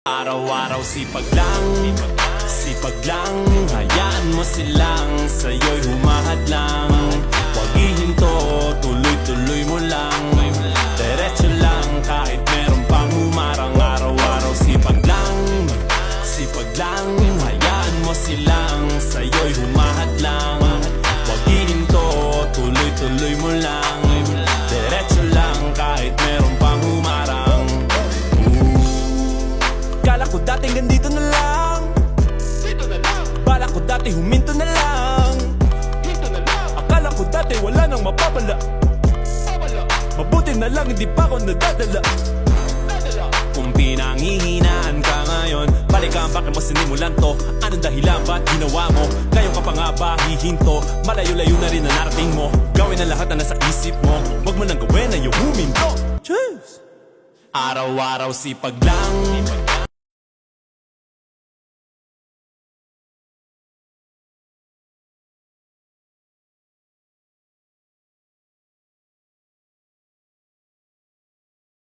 Araw-araw sipag lang hayaan mo silang sa'yo'y humahadlang. Huwag ihinto, tuloy-tuloy mo lang. Diretso lang kahit meron pang humarang. Araw-araw sipag lang hayaan mo silang sa'yo'y humahadlang. Huwag ihinto, tuloy-tuloy mo lang. Diretso lang kahit meron pang humarang. Kala ko dating ganito na lang, bala ko dati huminto na lang. Akala ko dati wala nang mapapala, mabuti na lang hindi pa ako nadadala. Kung pinanghihinaan ka ngayon, balikan bakit mo sinimulan to? Anong dahilan ba't ginawa mo? Ngayon ka pa nga ba hihinto? Malayo-layo na rin na narating mo. Gawin na lahat na nasa isip mo. Huwag mo nang gawin na yung huminto. Cheers! Araw-araw sipag lang